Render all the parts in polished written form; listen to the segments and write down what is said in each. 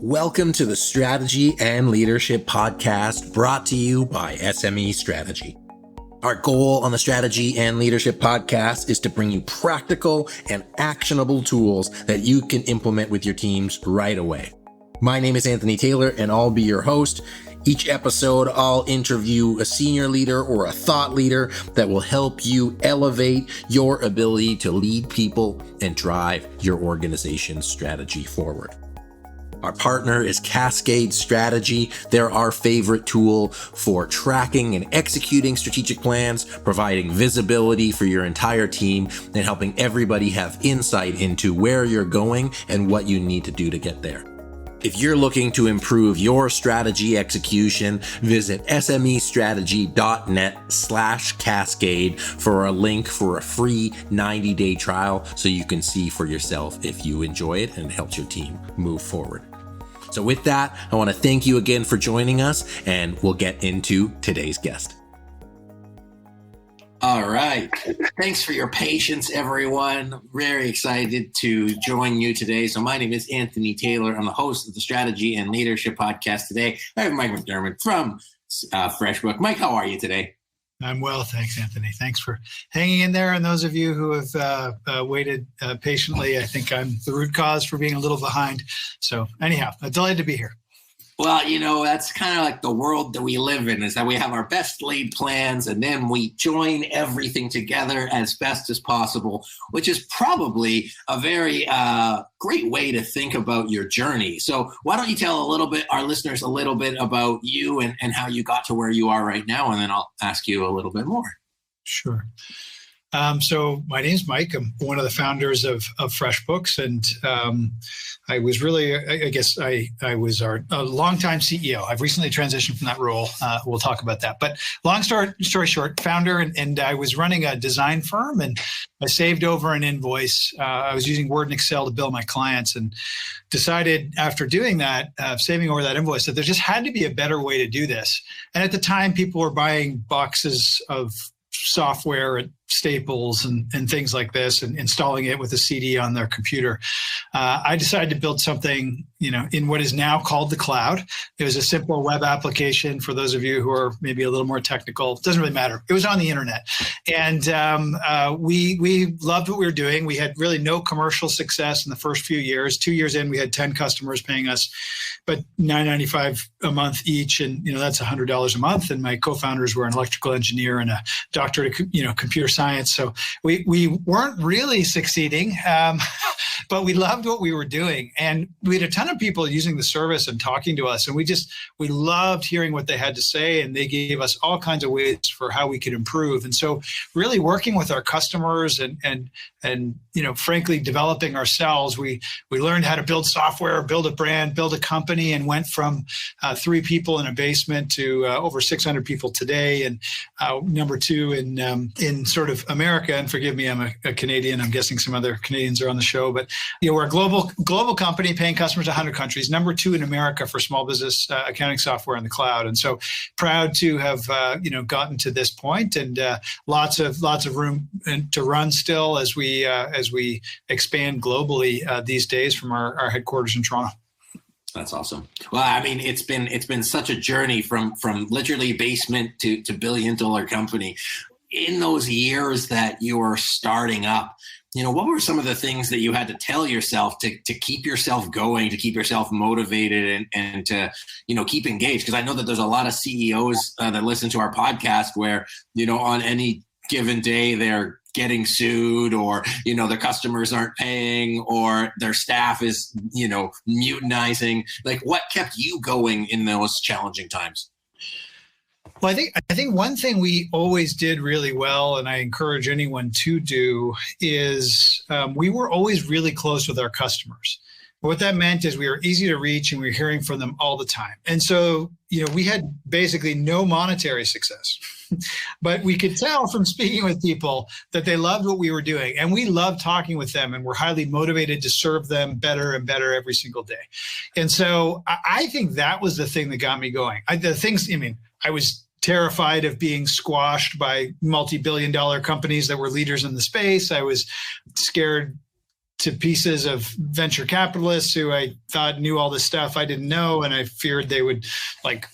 Welcome to the Strategy and Leadership Podcast, brought to you by SME Strategy. Our goal on the Strategy and Leadership Podcast is to bring you practical and actionable tools that you can implement with your teams right away. My name is Anthony Taylor, and I'll be your host. Each episode, I'll interview a senior leader or a thought leader that will help you elevate your ability to lead people and drive your organization's strategy forward. Our partner is Cascade Strategy. They're our favorite tool for tracking and executing strategic plans, providing visibility for your entire team, and helping everybody have insight into where you're going and what you need to do to get there. If you're looking to improve your strategy execution, visit smestrategy.net/cascade for a link for a free 90-day trial so you can see for yourself if you enjoy it and it helps your team move forward. So with that, I want to thank you again for joining us, and we'll get into today's guest. All right. Thanks for your patience, everyone. Very excited to join you today. So my name is Anthony Taylor. I'm the host of the Strategy and Leadership Podcast today. I have Mike McDermott from FreshBook. Mike, how are you today? I'm well, thanks, Anthony. Thanks for hanging in there. And those of you who have waited patiently, I think I'm the root cause for being a little behind. So anyhow, I'm delighted to be here. Well, you know, that's kind of like the world that we live in, is that we have our best laid plans and then we join everything together as best as possible, which is probably a very great way to think about your journey. So why don't you tell our listeners a little bit about you and how you got to where you are right now, and then I'll ask you a little bit more. Sure. So my name's Mike. I'm one of the founders of FreshBooks, and I was really, I was a longtime CEO. I've recently transitioned from that role. We'll talk about that. But long story short, founder, and I was running a design firm, and I saved over an invoice. I was using Word and Excel to bill my clients, and decided after doing that, saving over that invoice, that there just had to be a better way to do this. And at the time, people were buying boxes of software at Staples and things like this, and installing it with a CD on their computer. I decided to build something, in what is now called the cloud. It was a simple web application. For those of you who are maybe a little more technical, it doesn't really matter. It was on the internet. And we loved what we were doing. We had really no commercial success in the first few years. 2 years in, we had 10 customers paying us, but $9.95 a month each. And, that's $100 a month. And my co-founders were an electrical engineer and a doctorate of computer science. So we weren't really succeeding, but we loved what we were doing. And we had a ton of people using the service and talking to us. And we loved hearing what they had to say. And they gave us all kinds of ways for how we could improve. And so really working with our customers and frankly, developing ourselves, we learned how to build software, build a brand, build a company, and went from 3 people in a basement to over 600 people today. And number 2 in sort of America, and forgive me, I'm a Canadian. I'm guessing some other Canadians are on the show, but we're a global company paying customers in 100 countries. Number 2 in America for small business accounting software in the cloud, and so proud to have gotten to this point, and lots of room to run still as we expand globally these days from our headquarters in Toronto. That's awesome. Well, I mean, it's been such a journey from literally basement to billion-dollar company. In those years that you were starting up, what were some of the things that you had to tell yourself to keep yourself going, to keep yourself motivated and to, keep engaged? Because I know that there's a lot of CEOs that listen to our podcast where, on any given day, they're getting sued, or, their customers aren't paying, or their staff is, mutiny. Like, what kept you going in those challenging times? Well, I think one thing we always did really well, and I encourage anyone to do, is we were always really close with our customers. What that meant is we were easy to reach, and we were hearing from them all the time. And so, we had basically no monetary success, but we could tell from speaking with people that they loved what we were doing, and we loved talking with them, and we're highly motivated to serve them better and better every single day. And so I think that was the thing that got me going. I was terrified of being squashed by multi-billion-dollar companies that were leaders in the space. I was scared to pieces of venture capitalists who I thought knew all this stuff I didn't know. And I feared they would, like,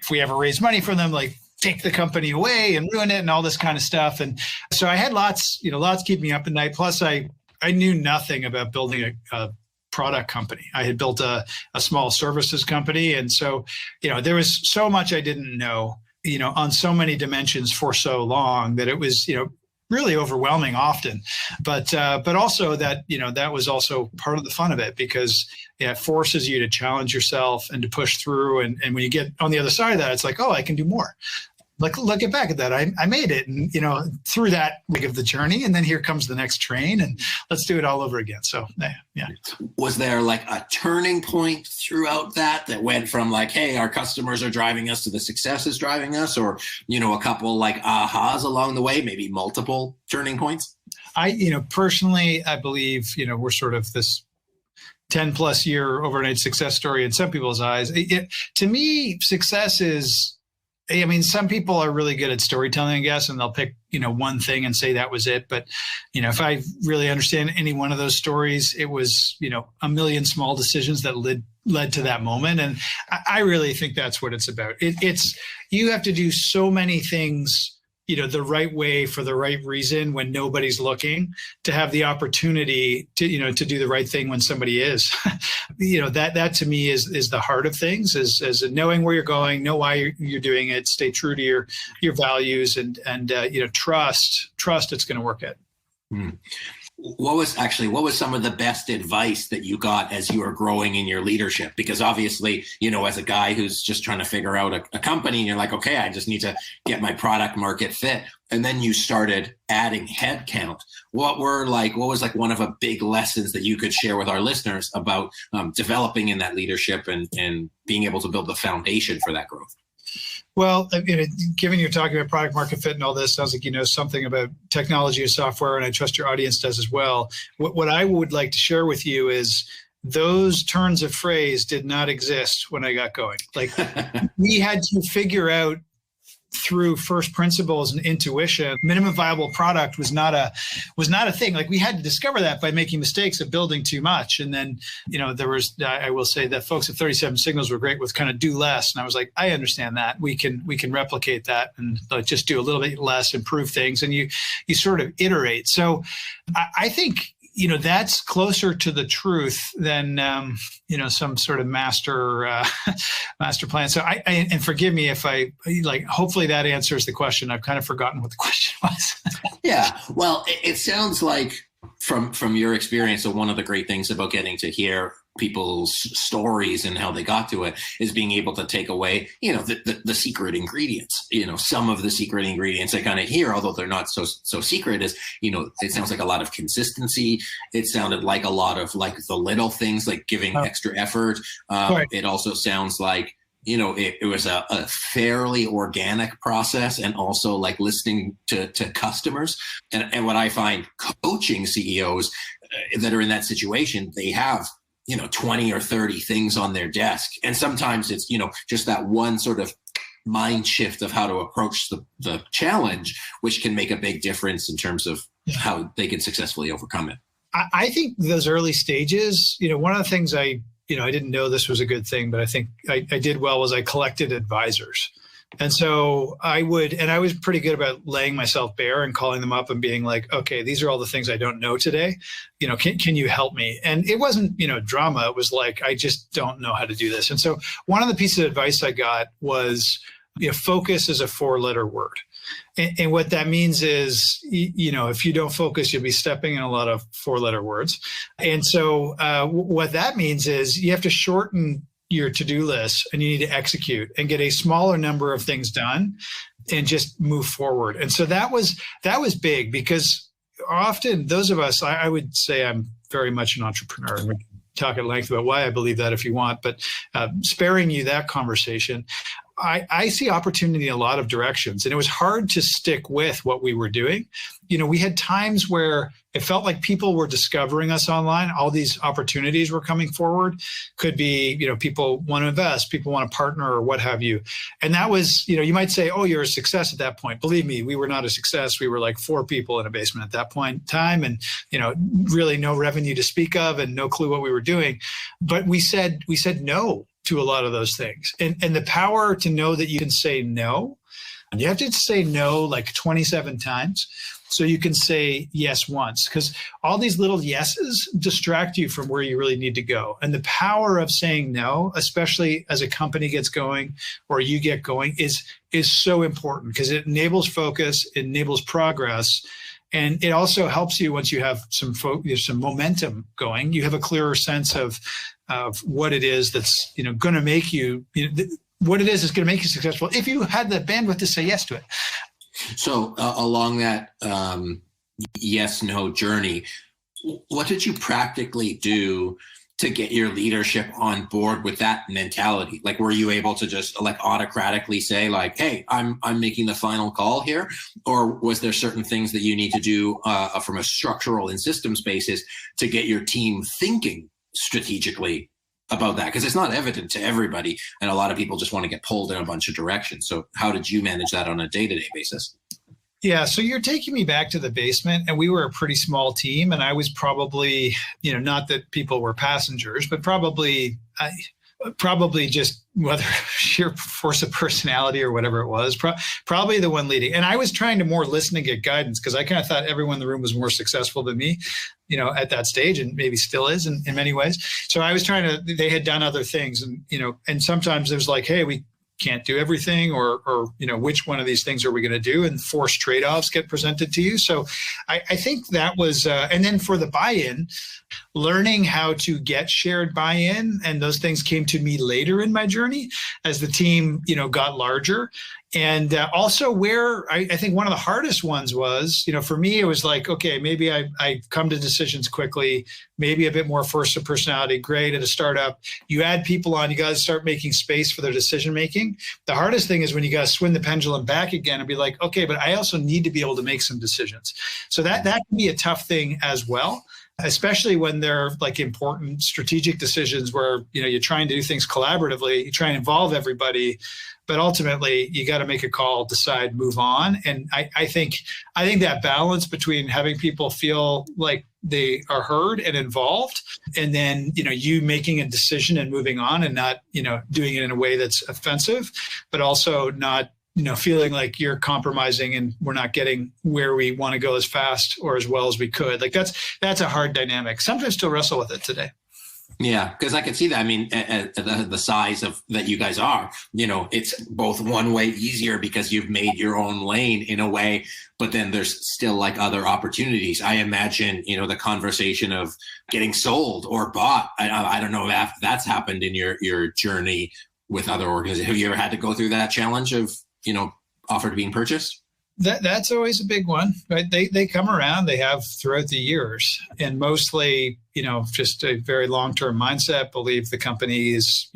if we ever raised money from them, like take the company away and ruin it and all this kind of stuff. And so I had lots keeping me up at night. Plus I knew nothing about building a product company. I had built a small services company. And so, there was so much I didn't know, on so many dimensions for so long that it was, really overwhelming often, but also that, that was also part of the fun of it, because it forces you to challenge yourself and to push through. And when you get on the other side of that, it's like, oh, I can do more. Like, look back at that. I made it, and through that leg of the journey, and then here comes the next train, and let's do it all over again. So yeah. Was there like a turning point throughout that went from like, hey, our customers are driving us, to the success is driving us, or a couple like ahas along the way, maybe multiple turning points? Personally, I believe we're sort of this 10 plus year overnight success story in some people's eyes. To me, success is, some people are really good at storytelling, I guess, and they'll pick, one thing and say that was it. But, if I really understand any one of those stories, it was, a million small decisions that led to that moment. And I really think that's what it's about. It's you have to do so many things, the right way for the right reason when nobody's looking, to have the opportunity to, to do the right thing when somebody is. That to me is the heart of things, is knowing where you're going, know why you're doing it, stay true to your values, and trust it's going to work out. What was some of the best advice that you got as you were growing in your leadership? Because obviously, as a guy who's just trying to figure out a company, and you're like, okay, I just need to get my product market fit. And then you started adding headcount. What was one of a big lessons that you could share with our listeners about developing in that leadership and being able to build the foundation for that growth? Well, given you're talking about product market fit and all this, sounds like you know something about technology or software, and I trust your audience does as well. What I would like to share with you is those turns of phrase did not exist when I got going. Like, we had to figure out through first principles and intuition, minimum viable product was not a thing. Like, we had to discover that by making mistakes of building too much. And then, there was, I will say that folks at 37 Signals were great with kind of do less. And I was like, I understand that. We can replicate that and just do a little bit less, improve things. And you sort of iterate. So I think, that's closer to the truth than, some sort of master plan. So and forgive me if hopefully that answers the question. I've kind of forgotten what the question was. Yeah. Well, it sounds like from your experience, so one of the great things about getting to hear people's stories and how they got to it is being able to take away, the secret ingredients. Some of the secret ingredients I kind of hear, although they're not so secret, is, it sounds like a lot of consistency. It sounded like a lot of like the little things, like giving extra effort. Right. It also sounds like, it was a fairly organic process, and also like listening to customers. And what I find coaching CEOs that are in that situation, they have 20 or 30 things on their desk. And sometimes it's, just that one sort of mind shift of how to approach the challenge, which can make a big difference in terms of how they can successfully overcome it. I think those early stages, one of the things I didn't know this was a good thing, but I think I did well, was I collected advisors. And so I was pretty good about laying myself bare and calling them up and being like, okay, these are all the things I don't know today. Can you help me? And it wasn't, drama. It was like, I just don't know how to do this. And so one of the pieces of advice I got was, focus is a 4-letter word. And what that means is, if you don't focus, you'll be stepping in a lot of 4-letter words. And so what that means is you have to shorten your to-do list, and you need to execute and get a smaller number of things done and just move forward. And so that was big, because often those of us, I would say I'm very much an entrepreneur, and we can talk at length about why I believe that if you want, but sparing you that conversation, I see opportunity in a lot of directions, and it was hard to stick with what we were doing. We had times where it felt like people were discovering us online. All these opportunities were coming forward. Could be, people want to invest, people want to partner, or what have you. And that was, you might say, oh, you're a success at that point. Believe me, we were not a success. We were like 4 people in a basement at that point in time, and really no revenue to speak of, and no clue what we were doing. But we said no to a lot of those things, and the power to know that you can say no. And you have to say no like 27 times so you can say yes once, because all these little yeses distract you from where you really need to go. And the power of saying no, especially as a company gets going or you get going, is so important, because it enables focus, it enables progress. And it also helps you once you have some momentum going. You have a clearer sense of what it is that's going to make you. What it is going to make you successful if you had the bandwidth to say yes to it. So along that yes/no journey, what did you practically do to get your leadership on board with that mentality? Like, were you able to just like autocratically say like, hey, I'm making the final call here? Or was there certain things that you need to do from a structural and systems basis to get your team thinking strategically about that? Because it's not evident to everybody, and a lot of people just want to get pulled in a bunch of directions. So how did you manage that on a day-to-day basis? Yeah, so you're taking me back to the basement, and we were a pretty small team, and I was probably, not that people were passengers, but probably just, whether sheer force of personality or whatever it was, probably the one leading. And I was trying to more listen and get guidance, because I kind of thought everyone in the room was more successful than me, at that stage, and maybe still is in many ways. So I was they had done other things, and, and sometimes there's like, hey, we can't do everything, or which one of these things are we going to do? And forced trade-offs get presented to you. So I think that was, and then for the buy-in, learning how to get shared buy-in, and those things came to me later in my journey as the team, got larger. And also where I think one of the hardest ones was, for me, it was like, okay, maybe I come to decisions quickly, maybe a bit more force of personality. Great, at a startup, you add people on, you got to start making space for their decision making. The hardest thing is when you got to swing the pendulum back again and be like, okay, but I also need to be able to make some decisions. So that can be a tough thing as well, especially when they're like important strategic decisions where, you're trying to do things collaboratively, you try and involve everybody, but ultimately you got to make a call, decide, move on. And I think that balance between having people feel like they are heard and involved, and then, you making a decision and moving on, and not, doing it in a way that's offensive, but also not, feeling like you're compromising and we're not getting where we want to go as fast or as well as we could. Like that's a hard dynamic. Sometimes still wrestle with it today. Yeah, because I can see that. I mean, at the size of that you guys are, it's both one way easier because you've made your own lane in a way, but then there's still like other opportunities. I imagine, the conversation of getting sold or bought. I don't know if that's happened in your journey with other organizations. Have you ever had to go through that challenge of, offer to being purchased? That's always a big one, right? They come around, they have throughout the years, and mostly, just a very long-term mindset, believe the company is,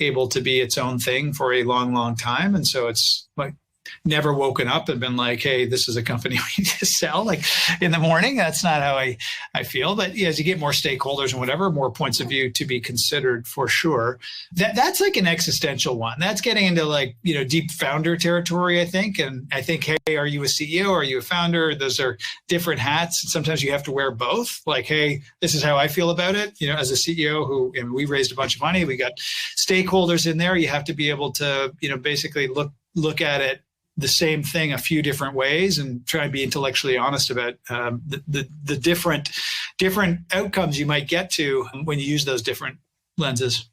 able to be its own thing for a long, long time. And so it's like never woken up and been like, hey, this is a company we need to sell like in the morning. That's not how I feel. But as you get more stakeholders and whatever, more points of view to be considered for sure. That's like an existential one. That's getting into like, deep founder territory, I think. And I think, hey, are you a CEO? Are you a founder? Those are different hats. Sometimes you have to wear both. Like, hey, this is how I feel about it. As a CEO and we raised a bunch of money, we got stakeholders in there. You have to be able to, basically look at it the same thing a few different ways and try and be intellectually honest about the different outcomes you might get to when you use those different lenses.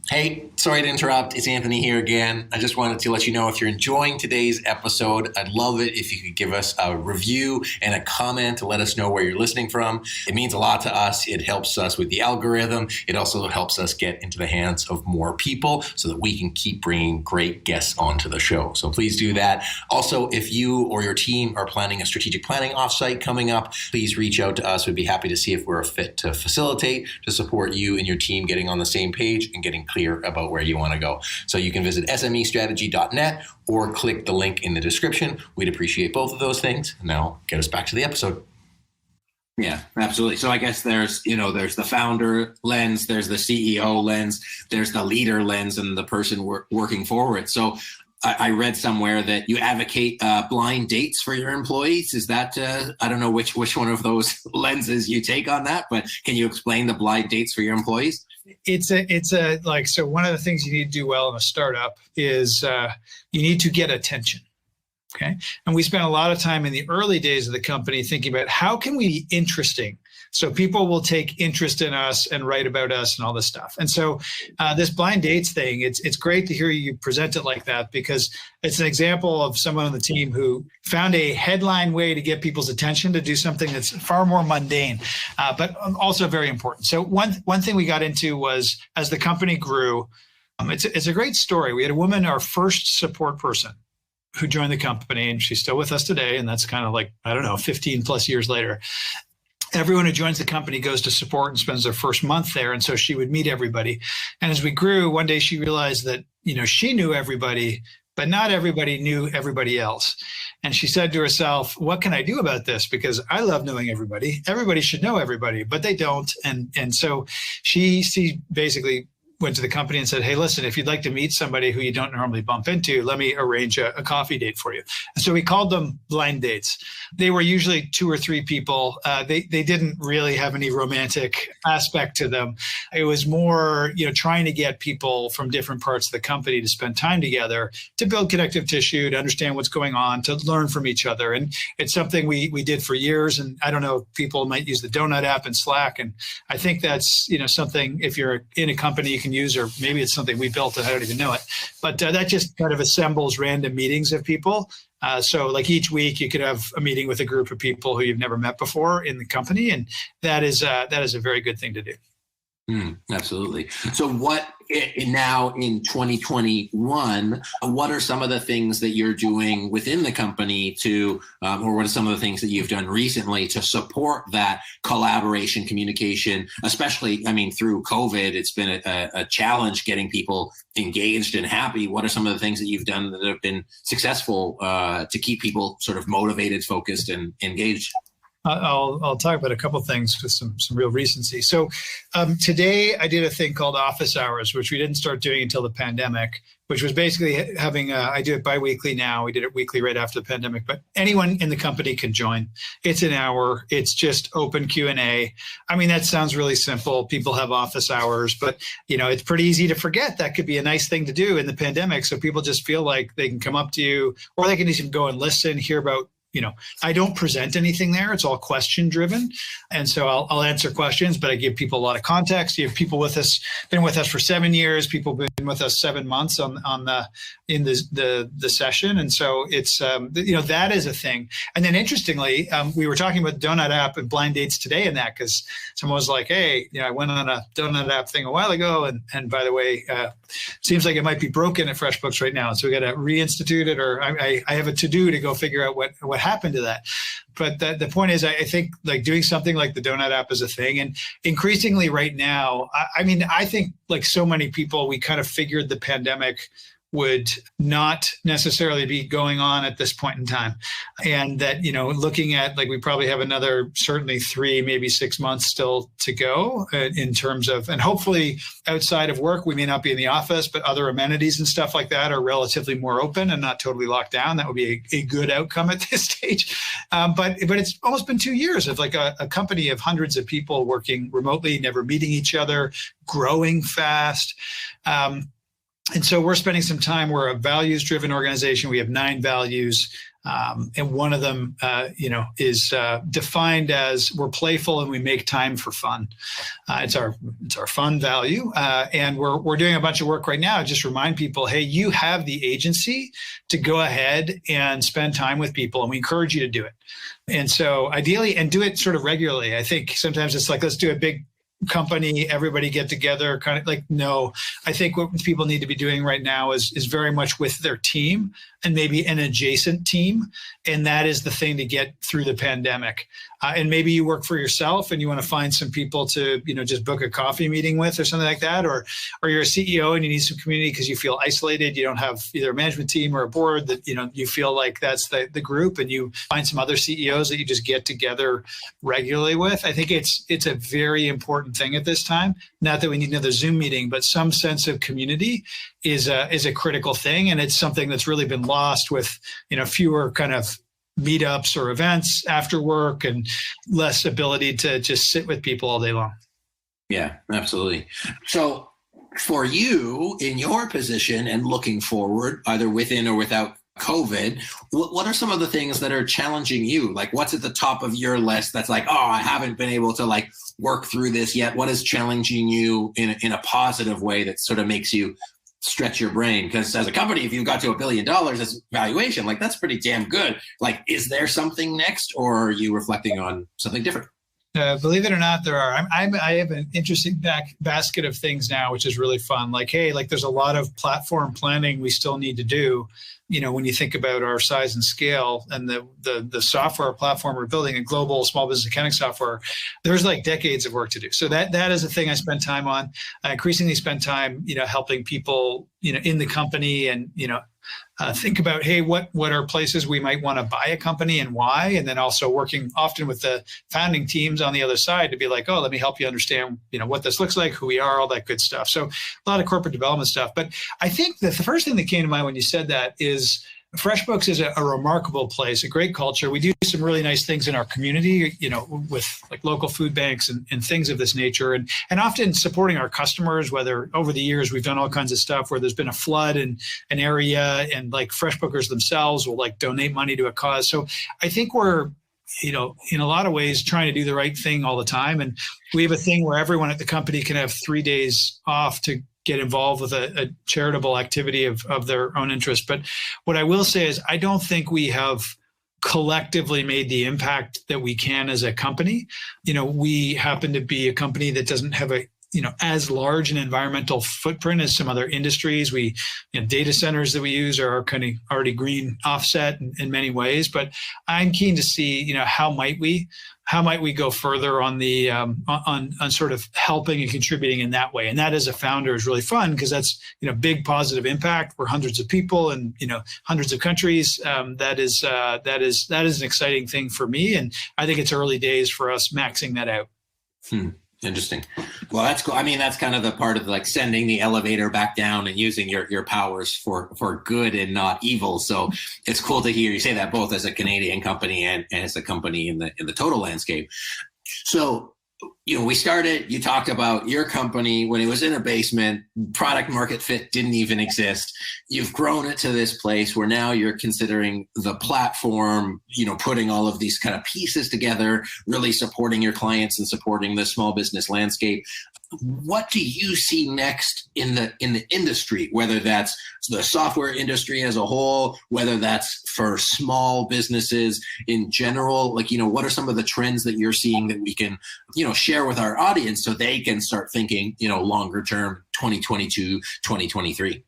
Hey, sorry to interrupt. It's Anthony here again. I just wanted to let you know if you're enjoying today's episode, I'd love it if you could give us a review and a comment to let us know where you're listening from. It means a lot to us. It helps us with the algorithm. It also helps us get into the hands of more people so that we can keep bringing great guests onto the show. So please do that. Also, if you or your team are planning a strategic planning offsite coming up, please reach out to us. We'd be happy to see if we're a fit to facilitate, to support you and your team getting on the same page and getting clear clear about where you want to go. So you can visit smestrategy.net or click the link in the description. We'd appreciate both of those things. Now get us back to the episode. Yeah, absolutely. So I guess there's the founder lens, there's the CEO lens, there's the leader lens, and the person working forward. So I read somewhere that you advocate blind dates for your employees. Is that, I don't know which one of those lenses you take on that, but can you explain the blind dates for your employees? So one of the things you need to do well in a startup is you need to get attention. Okay. And we spent a lot of time in the early days of the company thinking about how can we be interesting so people will take interest in us and write about us and all this stuff. And so this blind dates thing, it's great to hear you present it like that, because it's an example of someone on the team who found a headline way to get people's attention to do something that's far more mundane, but also very important. So one thing we got into was, as the company grew, it's a great story. We had a woman, our first support person, who joined the company, and she's still with us today. And that's kind of like, 15 plus years later. Everyone who joins the company goes to support and spends their first month there. And so she would meet everybody. And as we grew, one day she realized that, she knew everybody, but not everybody knew everybody else. And she said to herself, what can I do about this? Because I love knowing everybody. Everybody should know everybody, but they don't. And so she basically went to the company and said, hey, listen, if you'd like to meet somebody who you don't normally bump into, let me arrange a coffee date for you. And so we called them blind dates. They were usually 2 or 3 people. They didn't really have any romantic aspect to them. It was more, trying to get people from different parts of the company to spend time together, to build connective tissue, to understand what's going on, to learn from each other. And it's something we did for years. And I don't know, people might use the Donut app and Slack. And I think that's, something, if you're in a company, you can use, or maybe it's something we built and I don't even know it, but that just kind of assembles random meetings of people. So like each week you could have a meeting with a group of people who you've never met before in the company. And that is a very good thing to do. Absolutely. So what now in 2021, what are some of the things that you're doing within the company to, or what are some of the things that you've done recently to support that collaboration, communication, especially, through COVID, it's been a challenge getting people engaged and happy. What are some of the things that you've done that have been successful to keep people sort of motivated, focused, and engaged? I'll talk about a couple of things with some real recency. So today I did a thing called office hours, which we didn't start doing until the pandemic, which was basically having I do it biweekly now. We did it weekly right after the pandemic, but anyone in the company can join. It's an hour. It's just open Q&A. That sounds really simple. People have office hours, but it's pretty easy to forget. That could be a nice thing to do in the pandemic. So people just feel like they can come up to you, or they can even go and listen, hear about. I don't present anything there. It's all question driven. And so I'll answer questions, but I give people a lot of context. You have people been with us for 7 years. People been with us 7 months in the session. And so it's, that is a thing. And then interestingly, we were talking about the Donut app and blind dates today in that, because someone was like, hey, I went on a Donut app thing a while ago. And by the way, seems like it might be broken at FreshBooks right now. So we got to reinstitute it, or I have a to-do to go figure out what happened to that. But the point is, I think like doing something like the Donut app is a thing. And increasingly right now, I think like so many people, we kind of figured the pandemic would not necessarily be going on at this point in time. And that, looking at like, we probably have another certainly 3, maybe 6 months still to go in terms of, and hopefully outside of work, we may not be in the office, but other amenities and stuff like that are relatively more open and not totally locked down. That would be a good outcome at this stage. But it's almost been 2 years of like a company of hundreds of people working remotely, never meeting each other, growing fast. And so we're spending some time. We're a values-driven organization. We have 9 values, and one of them, is defined as we're playful and we make time for fun. It's our fun value, and we're doing a bunch of work right now to just remind people, hey, you have the agency to go ahead and spend time with people, and we encourage you to do it. And so ideally, and do it sort of regularly. I think sometimes it's like, let's do a big company, everybody get together, kind of like, no. I think what people need to be doing right now is very much with their team and maybe an adjacent team. And that is the thing to get through the pandemic. And maybe you work for yourself and you want to find some people to, just book a coffee meeting with or something like that. Or you're a CEO and you need some community because you feel isolated. You don't have either a management team or a board that, you feel like that's the group, and you find some other CEOs that you just get together regularly with. I think it's a very important thing at this time. Not that we need another Zoom meeting, but some sense of community is a critical thing. And it's something that's really been lost with, fewer kind of meetups or events after work and less ability to just sit with people all day long. Yeah, absolutely. So for you in your position and looking forward, either within or without COVID, what are some of the things that are challenging you? Like, what's at the top of your list that's like, oh, I haven't been able to work through this yet? What is challenging you in a positive way that sort of makes you stretch your brain? Because as a company, if you've got to $1 billion as valuation, that's pretty damn good. Is there something next, or are you reflecting on something different? Believe it or not, there are. I have an interesting basket of things now, which is really fun. There's a lot of platform planning we still need to do. When you think about our size and scale and the software platform we're building, a global small business accounting software, there's decades of work to do. So that is a thing I spend time on. I increasingly spend time, helping people, in the company and, think about, hey, what are places we might want to buy a company and why? And then also working often with the founding teams on the other side to be like, oh, let me help you understand, what this looks like, who we are, all that good stuff. So a lot of corporate development stuff. But I think that the first thing that came to mind when you said that is FreshBooks is a remarkable place, a great culture. We do some really nice things in our community, with local food banks and things of this nature, and often supporting our customers, whether over the years we've done all kinds of stuff where there's been a flood in an area and FreshBookers themselves will donate money to a cause. So I think we're, in a lot of ways trying to do the right thing all the time. And we have a thing where everyone at the company can have 3 days off to get involved with a charitable activity of their own interest. But what I will say is I don't think we have collectively made the impact that we can as a company. We happen to be a company that doesn't have as large an environmental footprint as some other industries. Data centers that we use are kind of already green offset in many ways, but I'm keen to see, how might we go further on the on sort of helping and contributing in that way. And that as a founder is really fun because that's big positive impact. We're hundreds of people and hundreds of countries. That is an exciting thing for me, and I think it's early days for us maxing that out. Interesting. Well, that's cool. I mean, that's kind of the part of sending the elevator back down and using your powers for good and not evil. So it's cool to hear you say that both as a Canadian company and as a company in the total landscape. So, we started, you talked about your company when it was in a basement, product market fit didn't even exist. You've grown it to this place where now you're considering the platform, putting all of these kind of pieces together, really supporting your clients and supporting the small business landscape. What do you see next in the industry, whether that's the software industry as a whole, whether that's for small businesses in general? What are some of the trends that you're seeing that we can, share with our audience so they can start thinking, longer term, 2022, 2023?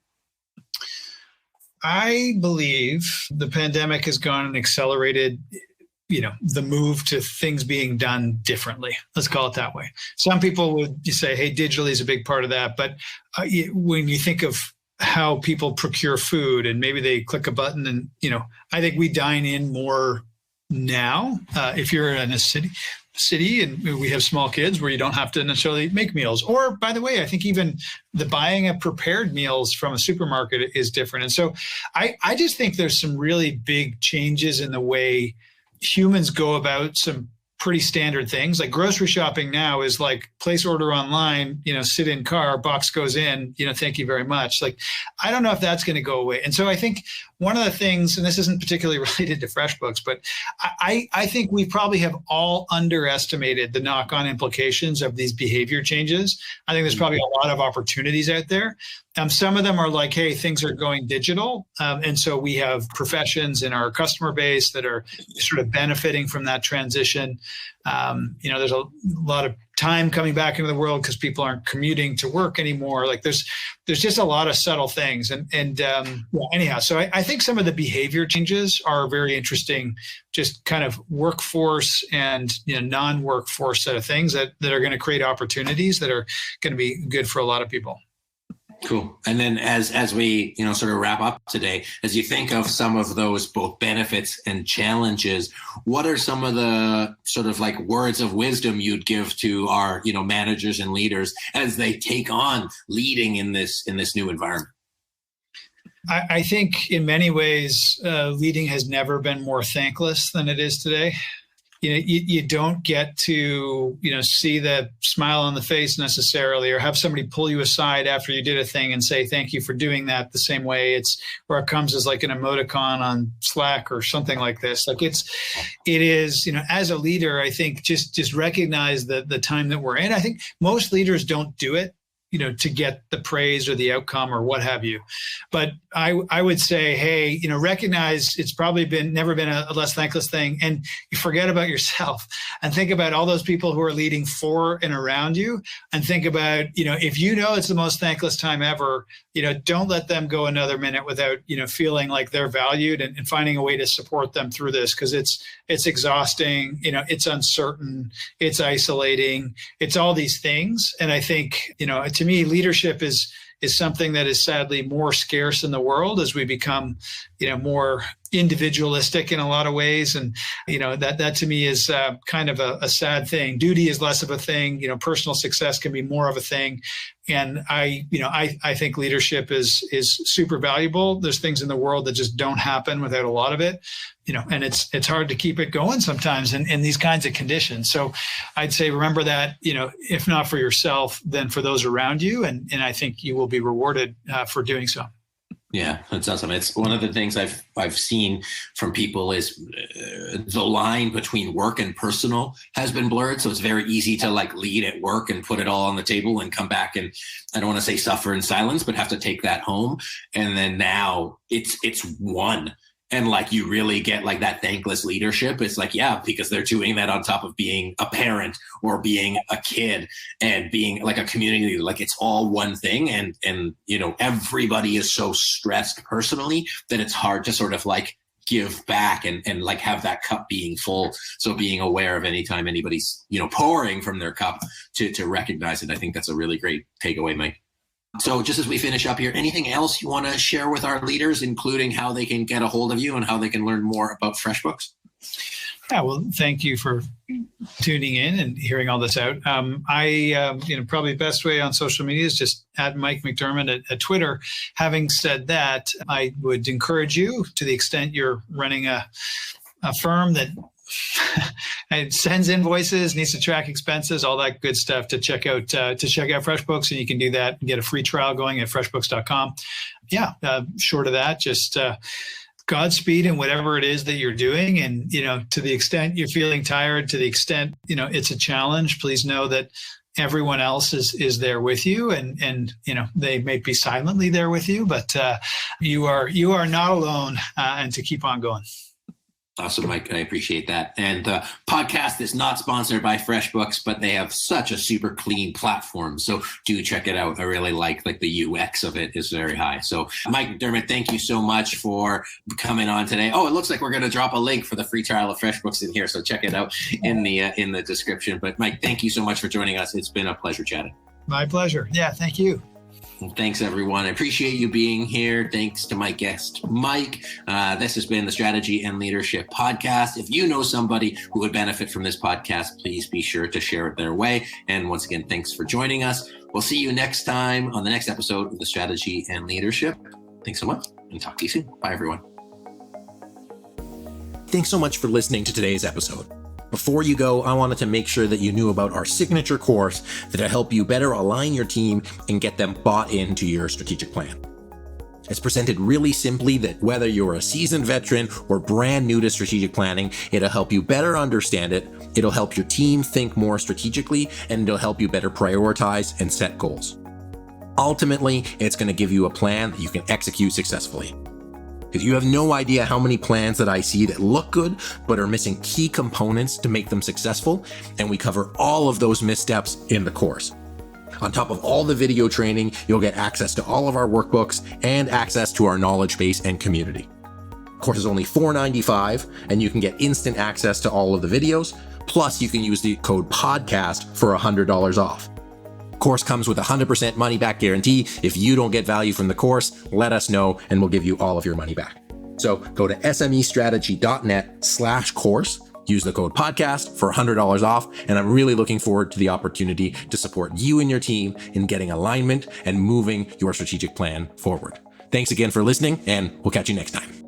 I believe the pandemic has gone and accelerated the move to things being done differently. Let's call it that way. Some people would say, hey, digitally is a big part of that. But when you think of how people procure food and maybe they click a button and, I think we dine in more now. If you're in a city and we have small kids where you don't have to necessarily make meals. Or by the way, I think even the buying of prepared meals from a supermarket is different. And so I just think there's some really big changes in the way humans go about some pretty standard things. Like grocery shopping now is place order online, sit in car, box goes in, thank you very much. I don't know if that's going to go away. And so I think one of the things, and this isn't particularly related to FreshBooks, but I think we probably have all underestimated the knock-on implications of these behavior changes. I think there's probably a lot of opportunities out there. Some of them are hey, things are going digital. And so we have professions in our customer base that are sort of benefiting from that transition. There's a lot of time coming back into the world because people aren't commuting to work anymore. Like there's just a lot of subtle things. Anyhow, so I think some of the behavior changes are very interesting, just kind of workforce and non-workforce set of things that are going to create opportunities that are going to be good for a lot of people. Cool. And then as we, sort of wrap up today, as you think of some of those both benefits and challenges, what are some of the sort of like words of wisdom you'd give to our, managers and leaders as they take on leading in this new environment? I think in many ways, leading has never been more thankless than it is today. You don't get to, see the smile on the face necessarily, or have somebody pull you aside after you did a thing and say, thank you for doing that the same way. It's where it comes as like an emoticon on Slack or something like this. Like it is, as a leader, I think just recognize the time that we're in. I think most leaders don't do it, to get the praise or the outcome or what have you. But I would say, hey, recognize it's probably never been a less thankless thing. And you forget about yourself and think about all those people who are leading for and around you, and think about, if it's the most thankless time ever, don't let them go another minute without, feeling like they're valued and finding a way to support them through this. Cause it's exhausting, it's uncertain, it's isolating, it's all these things. And I think, to me, leadership is something that is sadly more scarce in the world as we become, more individualistic in a lot of ways. And, that to me is kind of a sad thing. Duty is less of a thing. Personal success can be more of a thing. And I think leadership is super valuable. There's things in the world that just don't happen without a lot of it, and it's hard to keep it going sometimes in these kinds of conditions. So I'd say, remember that, if not for yourself, then for those around you. And I think you will be rewarded for doing so. Yeah, that's awesome. It's one of the things I've seen from people is the line between work and personal has been blurred. So it's very easy to like lead at work and put it all on the table and come back and, I don't want to say suffer in silence, but have to take that home. And then now it's one. And like you really get like that thankless leadership. It's like, yeah, because they're doing that on top of being a parent or being a kid and being like a community leader. Like it's all one thing. And everybody is so stressed personally that it's hard to sort of like give back and like have that cup being full. So being aware of anytime anybody's, pouring from their cup to recognize it. I think that's a really great takeaway, Mike. So just as we finish up here, anything else you want to share with our leaders, including how they can get a hold of you and how they can learn more about FreshBooks? Yeah, well, thank you for tuning in and hearing all this out. Probably the best way on social media is just at Mike McDermott at Twitter. Having said that, I would encourage you, to the extent you're running a firm that it sends invoices, needs to track expenses, all that good stuff, to check out FreshBooks, and you can do that and get a free trial going at freshbooks.com. Yeah, short of that, just Godspeed in whatever it is that you're doing. And, to the extent you're feeling tired, to the extent, it's a challenge, please know that everyone else is there with you, and they may be silently there with you, but you are not alone, and to keep on going. Awesome, Mike. I appreciate that. And the podcast is not sponsored by FreshBooks, but they have such a super clean platform. So do check it out. I really like the UX of it is very high. So Mike McDermott, thank you so much for coming on today. Oh, it looks like we're going to drop a link for the free trial of FreshBooks in here. So check it out in the description. But Mike, thank you so much for joining us. It's been a pleasure chatting. My pleasure. Yeah, thank you. Well, thanks, everyone. I appreciate you being here. Thanks to my guest, Mike. This has been the Strategy and Leadership Podcast. If you know somebody who would benefit from this podcast, please be sure to share it their way. And once again, thanks for joining us. We'll see you next time on the next episode of the Strategy and Leadership. Thanks so much, and talk to you soon. Bye, everyone. Thanks so much for listening to today's episode. Before you go, I wanted to make sure that you knew about our signature course that'll help you better align your team and get them bought into your strategic plan. It's presented really simply that whether you're a seasoned veteran or brand new to strategic planning, it'll help you better understand it, it'll help your team think more strategically, and it'll help you better prioritize and set goals. Ultimately, it's going to give you a plan that you can execute successfully. Because you have no idea how many plans that I see that look good, but are missing key components to make them successful. And we cover all of those missteps in the course. On top of all the video training, you'll get access to all of our workbooks and access to our knowledge base and community. The course is only $4.95, and you can get instant access to all of the videos. Plus, you can use the code PODCAST for $100 off. The course comes with a 100% money back guarantee. If you don't get value from the course, let us know and we'll give you all of your money back. So go to smestrategy.net/course. Use the code podcast for $100 off, and I'm really looking forward to the opportunity to support you and your team in getting alignment and moving your strategic plan forward. Thanks again for listening, and we'll catch you next time.